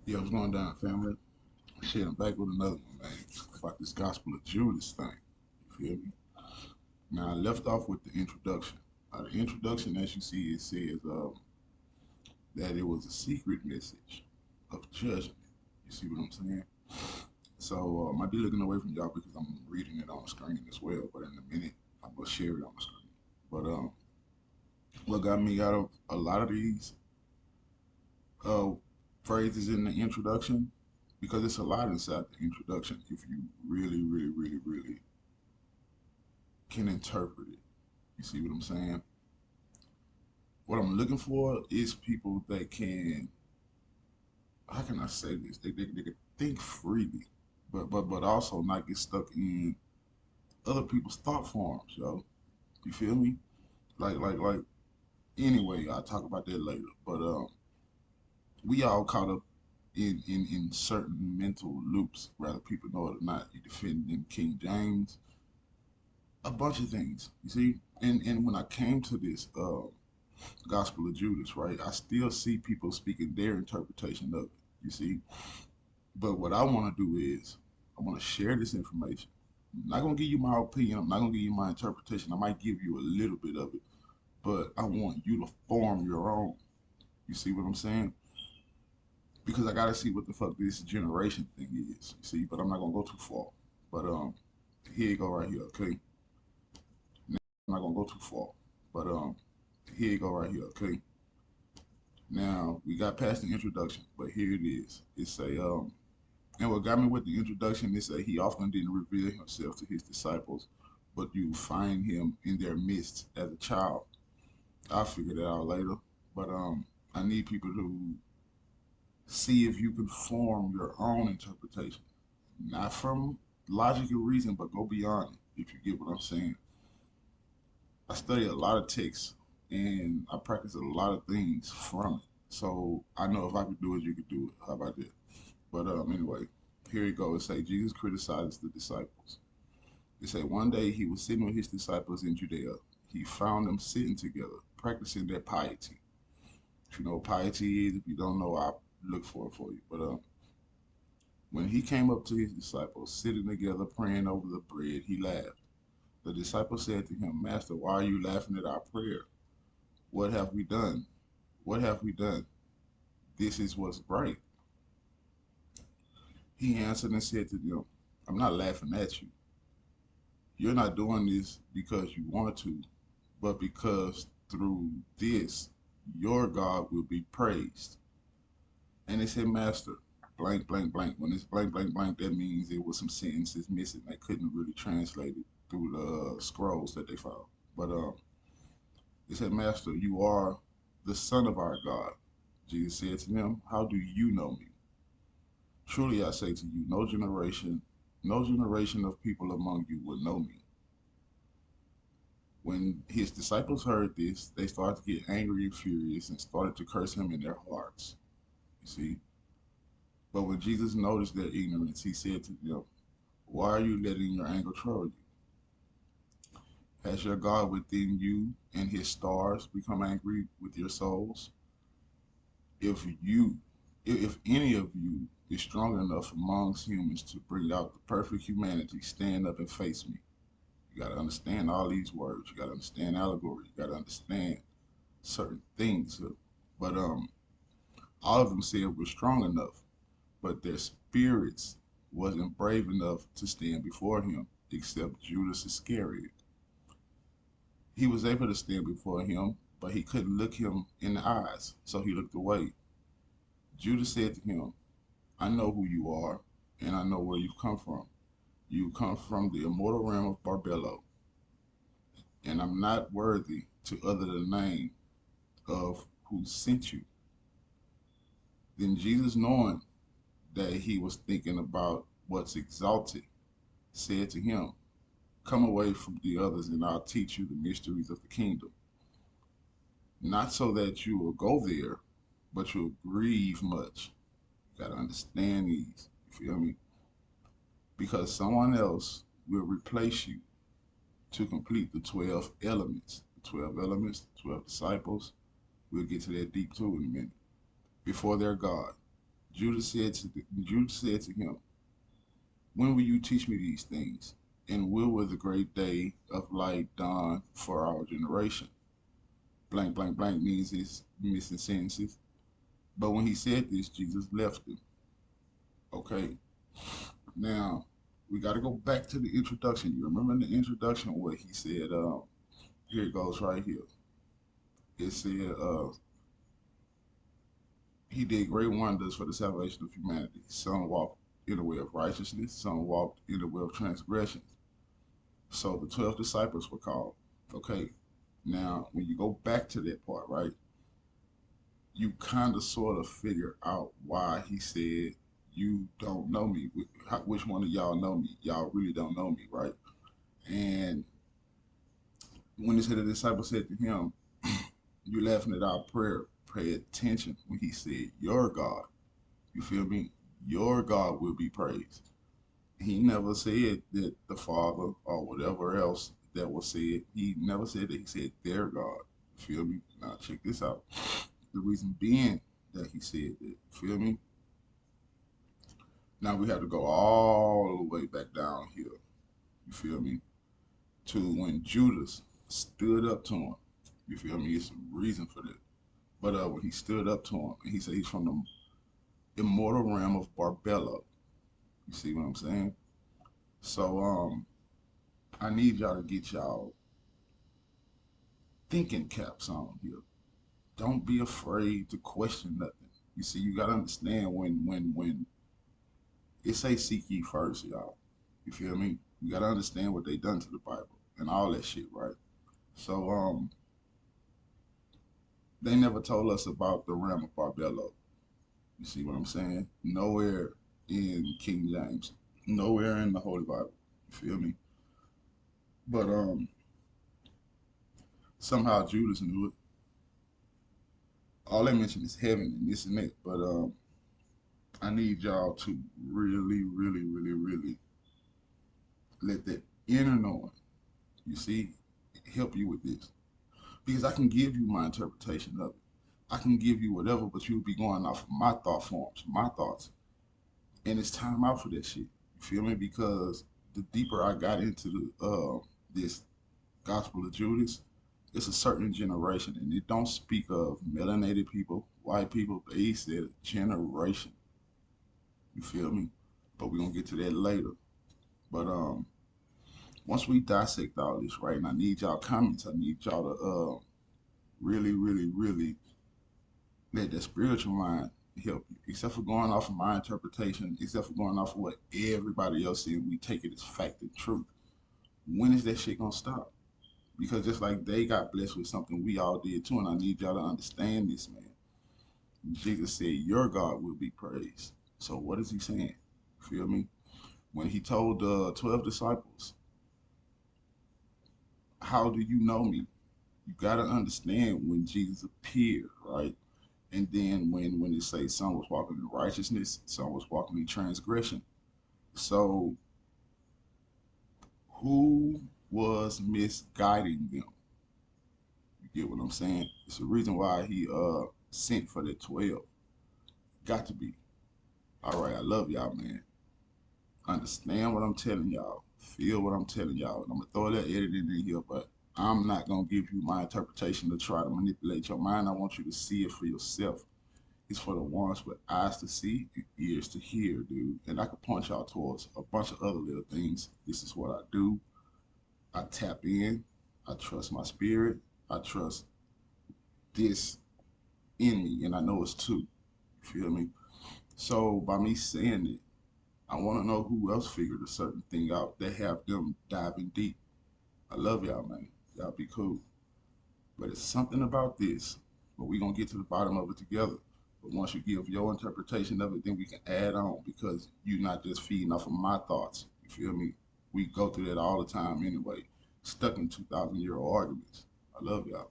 Yeah, what's going down, family? Shit, I'm back with another one, man. About this Gospel of Judas thing. You feel me? Now, I left off with the introduction. The introduction, as you see, it says that it was a secret message of judgment. You see what I'm saying? So, I might be looking away from y'all because I'm reading it on the screen as well. But in a minute, I'm going to share it on the screen. But what got me out of a lot of these uh, phrases in the introduction, because it's a lot inside the introduction if you really can interpret it. You see what I'm saying? What I'm looking for is people that can, how can I say this? They can think freely, but also not get stuck in other people's thought forms, yo. You feel me? Like. Anyway, I'll talk about that later. But we all caught up in certain mental loops, whether people know it or not. You defending King James, a bunch of things. You see, and when I came to this Gospel of Judas, right, I still see people speaking their interpretation of it. You see, but what I want to do is I want to share this information. I'm not gonna give you my opinion. I'm not gonna give you my interpretation. I might give you a little bit of it, but I want you to form your own. You see what I'm saying? Because I gotta see what the fuck this generation thing is. You see, but I'm not gonna go too far. But here you go right here. Okay, I'm not gonna go too far. But here you go right here. Okay. Now we got past the introduction, but here it is. It's a and what got me with the introduction is that he often didn't reveal himself to his disciples, but you find him in their midst as a child. I'll figure that out later. But I need people to see if you can form your own interpretation, not from logic or reason, but go beyond it. If you get what I'm saying, I study a lot of texts and I practice a lot of things from it. So I know if I could do it, you could do it. How about that? But anyway, here you go. It say Jesus criticizes the disciples. It say one day he was sitting with his disciples in Judea. He found them sitting together, practicing their piety. If you know what piety is, if you don't know, I'll look for it for you. But when he came up to his disciples, sitting together praying over the bread, he laughed. The disciples said to him, Master, why are you laughing at our prayer? What have we done? What have we done? This is what's right. He answered and said to them, I'm not laughing at you. You're not doing this because you want to, but because through this, your God will be praised. And they said, Master, blank, blank, blank. When it's blank, blank, blank, that means there was some sentences missing. They couldn't really translate it through the scrolls that they found. But they said, Master, you are the Son of our God. Jesus said to them, how do you know me? Truly I say to you, no generation of people among you will know me. When his disciples heard this, they started to get angry and furious and started to curse him in their hearts. You see? But when Jesus noticed their ignorance, he said to them, why are you letting your anger trouble you? Has your God within you and his stars become angry with your souls? If you, if any of you is strong enough amongst humans to bring out the perfect humanity, stand up and face me. You got to understand all these words. You got to understand allegory. You got to understand certain things. But all of them said we're strong enough, but their spirits wasn't brave enough to stand before him, except Judas Iscariot. He was able to stand before him, but he couldn't look him in the eyes, so he looked away. Judas said to him, I know who you are, and I know where you've come from. You come from the immortal realm of Barbello, and I'm not worthy to utter the name of who sent you. Then Jesus, knowing that he was thinking about what's exalted, said to him, come away from the others, and I'll teach you the mysteries of the kingdom. Not so that you will go there, but you'll grieve much. You gotta understand these. You feel me? Because someone else will replace you to complete the 12 elements. The 12 elements, the 12 disciples. We'll get to that deep too in a minute. Before their God. Judas said to him, "When will you teach me these things? And will the great day of light dawn for our generation?" Blank, blank, blank means his missing sentences. But when he said this, Jesus left him. Okay. Now, we got to go back to the introduction. You remember in the introduction where he said, here it goes right here. It said, he did great wonders for the salvation of humanity. Some walked in the way of righteousness, some walked in the way of transgression. So the 12 disciples were called. Okay. Now, when you go back to that part, right, you kind of sort of figure out why he said, "You don't know me. Which one of y'all know me? Y'all really don't know me, right?" And when he said the disciple said to him, "You laughing at our prayer. Pay attention." When he said, "Your God," you feel me? Your God will be praised. He never said that the Father or whatever else that was said. He never said that. He said their God. You feel me? Now check this out. The reason being that he said that, you feel me? Now we have to go all the way back down here. You feel me? To when Judas stood up to him. You feel me? It's a reason for that. But when he stood up to him, and he said he's from the immortal realm of Barbella. You see what I'm saying? So I need y'all to get y'all thinking caps on here. Don't be afraid to question nothing. You see, you gotta understand when it say seek ye first, y'all. You feel me? You gotta understand what they done to the Bible and all that shit, right? So they never told us about the realm of Barbello. You see what I'm saying? Nowhere in King James, nowhere in the Holy Bible. You feel me? But somehow Judas knew it. All they mention is heaven and this and that. But I need y'all to really, really, really, really let that inner knowing, you see, help you with this. Because I can give you my interpretation of it. I can give you whatever, but you'll be going off of my thought forms, my thoughts. And it's time out for that shit. You feel me? Because the deeper I got into this Gospel of Judas, it's a certain generation, and it don't speak of melanated people, white people, but he said generation. You feel me? But we're gonna get to that later. But once we dissect all this, right, and I need y'all comments, I need y'all to really, really, really let that spiritual mind help you. Except for going off of my interpretation, except for going off of what everybody else said, we take it as fact and truth. When is that shit gonna stop? Because just like they got blessed with something, we all did too, and I need y'all to understand this, man. Jesus said, "Your God will be praised." So what is he saying? Feel me? When he told the 12 disciples, "How do you know me?" You gotta understand when Jesus appeared, right? And then when it say some was walking in righteousness, some was walking in transgression. So who was misguiding them? You get what I'm saying? It's the reason why he sent for the 12. Got to be. All right, I love y'all, man. Understand what I'm telling y'all. Feel what I'm telling y'all. And I'm gonna throw that editing in here, but I'm not gonna give you my interpretation to try to manipulate your mind. I want you to see it for yourself. It's for the ones with eyes to see and ears to hear, dude. And I could point y'all towards a bunch of other little things. This is what I do. I tap in. I trust my spirit. I trust this in me, and I know it's true. You feel me? So by me saying it, I want to know who else figured a certain thing out that have them diving deep. I love y'all, man. Y'all be cool. But it's something about this. But we're going to get to the bottom of it together. But once you give your interpretation of it, then we can add on because you're not just feeding off of my thoughts. You feel me? We go through that all the time anyway. Stuck in 2,000-year-old arguments. I love y'all.